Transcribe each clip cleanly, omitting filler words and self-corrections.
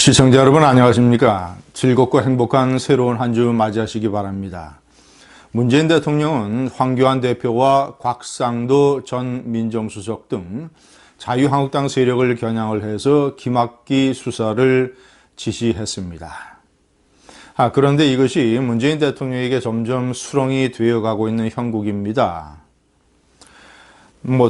시청자 여러분 안녕하십니까? 즐겁고 행복한 새로운 한 주 맞이하시기 바랍니다. 문재인 대통령은 황교안 대표와 곽상도 전 민정수석 등 자유한국당 세력을 겨냥을 해서 김학기 수사를 지시했습니다. 그런데 이것이 문재인 대통령에게 점점 수렁이 되어가고 있는 형국입니다.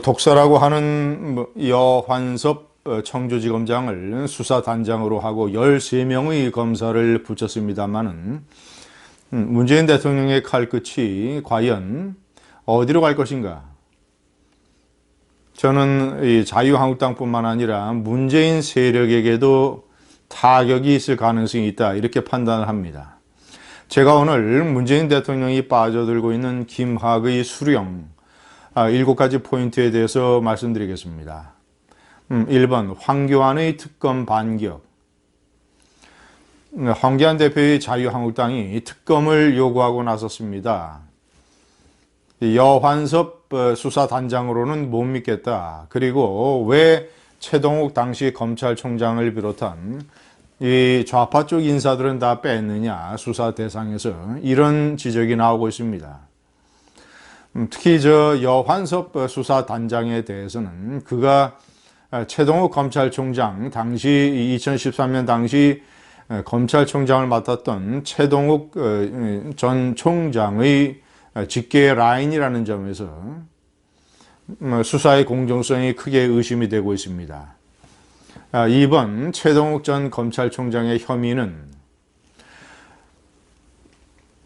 독사라고 하는 여환섭 청주지검장을 수사단장으로 하고 13명의 검사를 붙였습니다마는 문재인 대통령의 칼끝이 과연 어디로 갈 것인가? 저는 이 자유한국당뿐만 아니라 문재인 세력에게도 타격이 있을 가능성이 있다, 이렇게 판단을 합니다. 제가 오늘 문재인 대통령이 빠져들고 있는 김학의 수령 7가지 포인트에 대해서 말씀드리겠습니다. 1번, 황교안의 특검 반격. 황교안 대표의 자유한국당이 특검을 요구하고 나섰습니다. 여환섭 수사단장으로는 못 믿겠다. 그리고 왜 최동욱 당시 검찰총장을 비롯한 이 좌파 쪽 인사들은 다 뺐느냐, 수사 대상에서, 이런 지적이 나오고 있습니다. 특히 여환섭 수사단장에 대해서는 그가 최동욱 검찰총장, 당시 2013년 당시 검찰총장을 맡았던 최동욱 전 총장의 직계 라인이라는 점에서 수사의 공정성이 크게 의심이 되고 있습니다. 2번, 최동욱 전 검찰총장의 혐의는,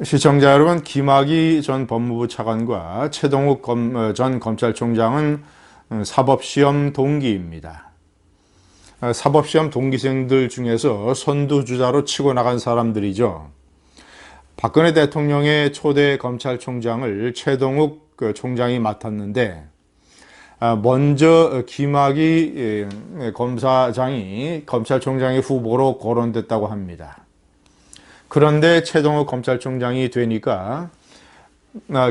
시청자 여러분, 김학의 전 법무부 차관과 최동욱 전 검찰총장은 사법시험 동기입니다. 사법시험 동기생들 중에서 선두주자로 치고 나간 사람들이죠. 박근혜 대통령의 초대 검찰총장을 최동욱 총장이 맡았는데, 먼저 김학의 검사장이 검찰총장의 후보로 거론됐다고 합니다. 그런데 최동욱 검찰총장이 되니까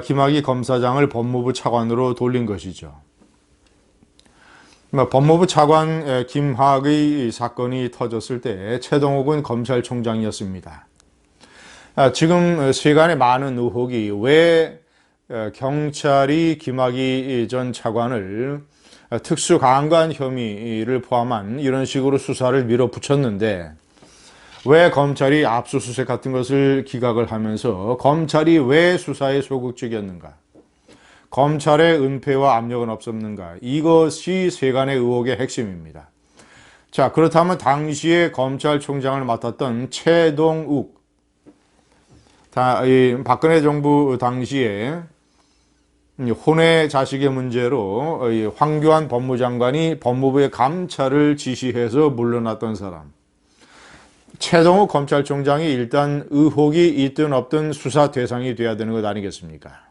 김학의 검사장을 법무부 차관으로 돌린 것이죠. 법무부 차관 김학의 사건이 터졌을 때 최동욱은 검찰총장이었습니다. 지금 세간에 많은 의혹이 왜 경찰이 김학의 전 차관을 특수강간 혐의를 포함한 이런 식으로 수사를 밀어붙였는데, 왜 검찰이 압수수색 같은 것을 기각을 하면서 검찰이 왜 수사에 소극적이었는가? 검찰의 은폐와 압력은 없었는가? 이것이 세간의 의혹의 핵심입니다. 자, 그렇다면 당시에 검찰총장을 맡았던 최동욱, 박근혜 정부 당시에 혼외 자식의 문제로 황교안 법무장관이 법무부의 감찰을 지시해서 물러났던 사람, 최동욱 검찰총장이 일단 의혹이 있든 없든 수사 대상이 돼야 되는 것 아니겠습니까?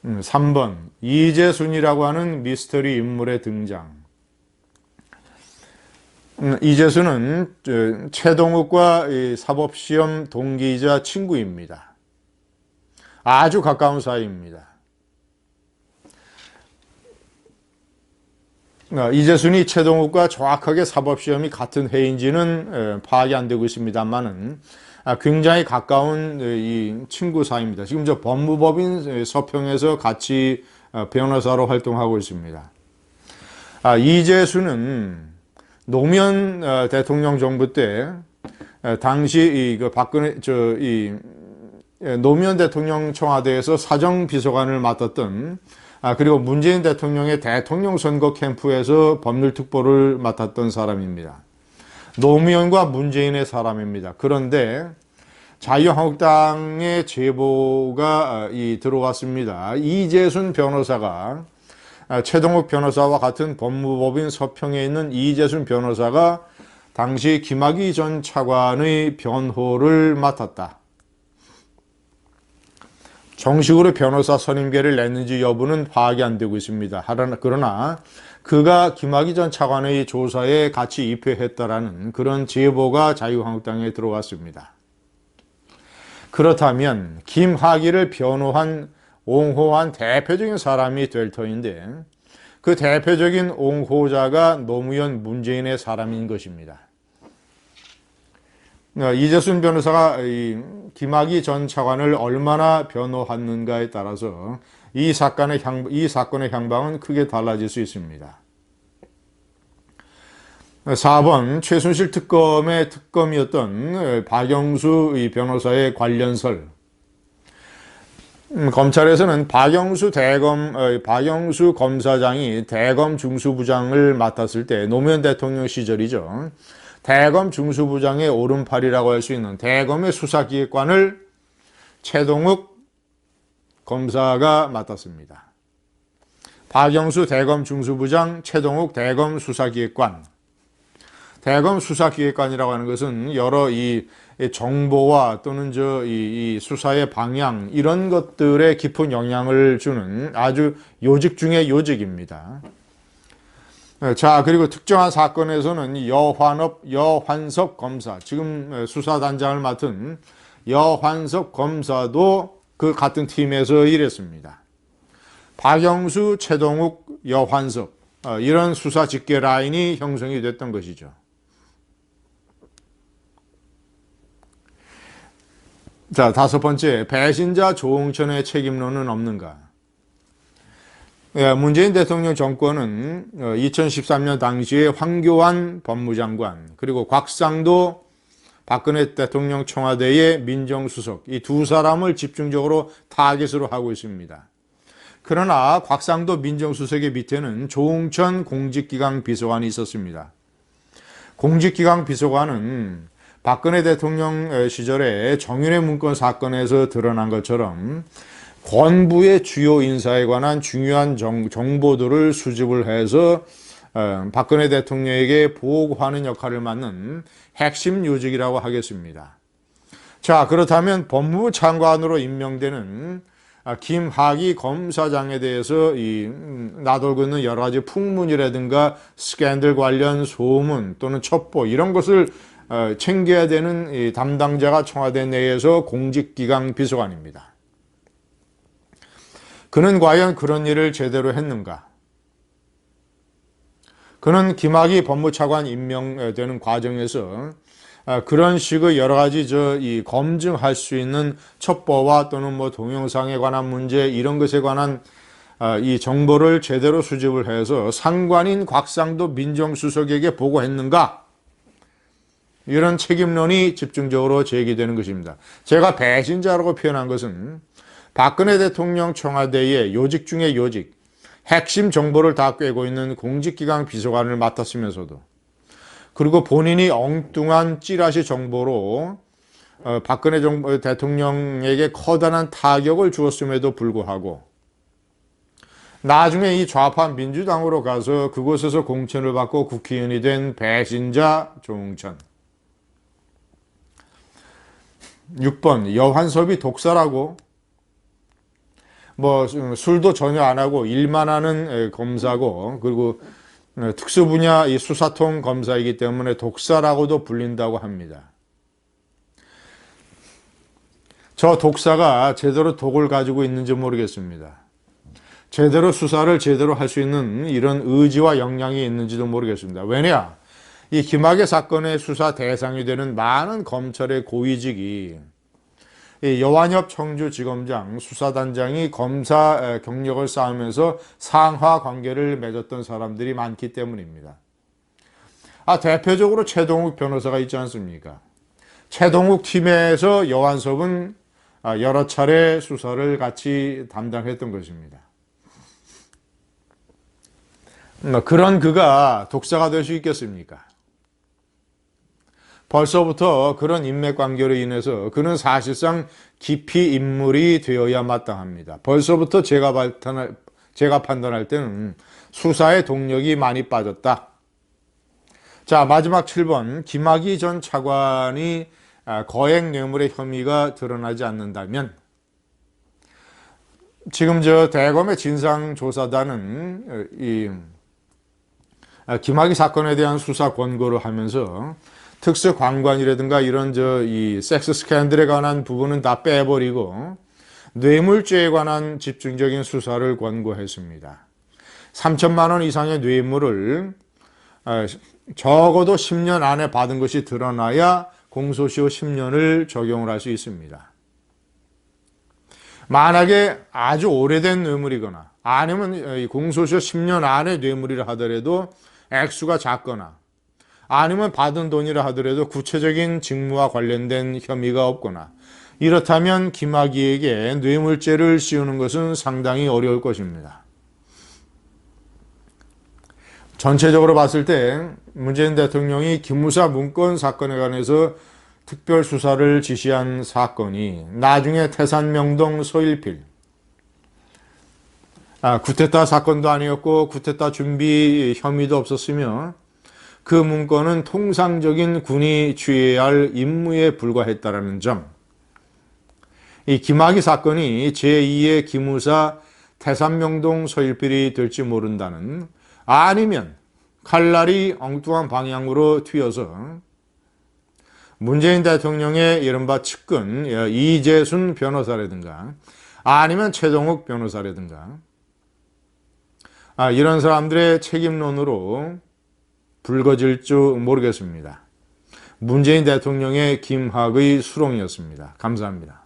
3번, 이재순이라고 하는 미스터리 인물의 등장. 이재순은 최동욱과 사법시험 동기이자 친구입니다. 아주 가까운 사이입니다. 이재순이 최동욱과 정확하게 사법시험이 같은 해인지는 파악이 안 되고 있습니다만은 굉장히 가까운 이 친구 사이입니다. 지금 법무법인 서평에서 같이 변호사로 활동하고 있습니다. 이재순은 노무현 대통령 정부 때 당시 박근혜 노무현 대통령 청와대에서 사정비서관을 맡았던, 그리고 문재인 대통령의 대통령 선거 캠프에서 법률특보를 맡았던 사람입니다. 노무현과 문재인의 사람입니다. 그런데 자유한국당의 제보가 들어왔습니다. 이재순 변호사가, 최동욱 변호사와 같은 법무법인 서평에 있는 이재순 변호사가 당시 김학의 전 차관의 변호를 맡았다. 정식으로 변호사 선임계를 냈는지 여부는 파악이 안 되고 있습니다. 그러나 그가 김학의 전 차관의 조사에 같이 입회했다라는 그런 제보가 자유한국당에 들어왔습니다. 그렇다면 김학의를 변호한, 옹호한 대표적인 사람이 될 터인데, 그 대표적인 옹호자가 노무현 문재인의 사람인 것입니다. 이재순 변호사가 이 김학의 전 차관을 얼마나 변호하는가에 따라서 이 사건의 향방은 크게 달라질 수 있습니다. 4번 최순실 특검의 특검이었던 박영수 변호사의 관련설. 검찰에서는 박영수 검사장이 대검 중수부장을 맡았을 때 노무현 대통령 시절이죠. 대검 중수부장의 오른팔이라고 할 수 있는 대검의 수사기획관을 최동욱 검사가 맡았습니다. 박영수 대검 중수부장, 최동욱 대검 수사기획관. 대검 수사기획관이라고 하는 것은 여러 이 정보와 또는 이 수사의 방향 이런 것들에 깊은 영향을 주는 아주 요직 중의 요직입니다. 자, 그리고 특정한 사건에서는 여환석 검사, 지금 수사단장을 맡은 여환석 검사도 그 같은 팀에서 일했습니다. 박영수, 최동욱, 여환석 이런 수사 직계 라인이 형성이 됐던 것이죠. 자, 5번째, 배신자 조응천의 책임론은 없는가? 문재인 대통령 정권은 2013년 당시에 황교안 법무장관 그리고 곽상도 박근혜 대통령 청와대의 민정수석 이 두 사람을 집중적으로 타깃으로 하고 있습니다. 그러나 곽상도 민정수석의 밑에는 조응천 공직기강 비서관이 있었습니다. 공직기강 비서관은 박근혜 대통령 시절에 정윤회 문건 사건에서 드러난 것처럼 권부의 주요 인사에 관한 중요한 정보들을 수집을 해서 박근혜 대통령에게 보고하는 역할을 맡는 핵심 요직이라고 하겠습니다. 자, 그렇다면 법무부 장관으로 임명되는 김학의 검사장에 대해서 나돌고 있는 여러 가지 풍문이라든가 스캔들 관련 소문 또는 첩보 이런 것을 챙겨야 되는 이 담당자가 청와대 내에서 공직기강 비서관입니다. 그는 과연 그런 일을 제대로 했는가? 그는 김학의 법무차관 임명되는 과정에서 그런 식의 여러 가지 검증할 수 있는 첩보와 또는 동영상에 관한 문제 이런 것에 관한 이 정보를 제대로 수집을 해서 상관인 곽상도 민정수석에게 보고했는가? 이런 책임론이 집중적으로 제기되는 것입니다. 제가 배신자라고 표현한 것은 박근혜 대통령 청와대의 요직 중의 요직, 핵심 정보를 다 꿰고 있는 공직기강 비서관을 맡았으면서도 그리고 본인이 엉뚱한 찌라시 정보로 박근혜 대통령에게 커다란 타격을 주었음에도 불구하고 나중에 이 좌파 민주당으로 가서 그곳에서 공천을 받고 국회의원이 된 배신자 조응천. 6번 여환섭이 독사라고 술도 전혀 안 하고 일만 하는 검사고 그리고 특수 분야 이 수사통 검사이기 때문에 독사라고도 불린다고 합니다. 저 독사가 제대로 독을 가지고 있는지 모르겠습니다. 제대로 수사를 제대로 할 수 있는 이런 의지와 역량이 있는지도 모르겠습니다. 왜냐? 이 김학의 사건의 수사 대상이 되는 많은 검찰의 고위직이 여완엽 청주지검장 수사단장이 검사 경력을 쌓으면서 상하 관계를 맺었던 사람들이 많기 때문입니다. 대표적으로 최동욱 변호사가 있지 않습니까? 최동욱 팀에서 여완섭은 여러 차례 수사를 같이 담당했던 것입니다. 그런 그가 독사가 될 수 있겠습니까? 벌써부터 그런 인맥관계로 인해서 그는 사실상 기피 인물이 되어야 마땅합니다. 벌써부터 제가 판단할 때는 수사의 동력이 많이 빠졌다. 자, 마지막 7번. 김학의 전 차관이 거액 뇌물의 혐의가 드러나지 않는다면 지금 대검의 진상조사단은 김학의 사건에 대한 수사 권고를 하면서 특수관관이라든가 이런 이 섹스 스캔들에 관한 부분은 다 빼버리고 뇌물죄에 관한 집중적인 수사를 권고했습니다. 3천만 원 이상의 뇌물을 적어도 10년 안에 받은 것이 드러나야 공소시효 10년을 적용을 할 수 있습니다. 만약에 아주 오래된 뇌물이거나 아니면 공소시효 10년 안에 뇌물이라 하더라도 액수가 작거나 아니면 받은 돈이라 하더라도 구체적인 직무와 관련된 혐의가 없거나 이렇다면 김학의에게 뇌물죄를 씌우는 것은 상당히 어려울 것입니다. 전체적으로 봤을 때 문재인 대통령이 기무사 문건 사건에 관해서 특별수사를 지시한 사건이 나중에 태산명동 서일필 쿠데타 사건도 아니었고 쿠데타 준비 혐의도 없었으며 그 문건은 통상적인 군이 취해야 할 임무에 불과했다라는 점, 이 김학의 사건이 제2의 기무사 태산명동 서일필이 될지 모른다는, 아니면 칼날이 엉뚱한 방향으로 튀어서 문재인 대통령의 이른바 측근 이재순 변호사라든가 아니면 최동욱 변호사라든가 이런 사람들의 책임론으로 불거질 줄 모르겠습니다. 문재인 대통령의 김학의 수롱이었습니다. 감사합니다.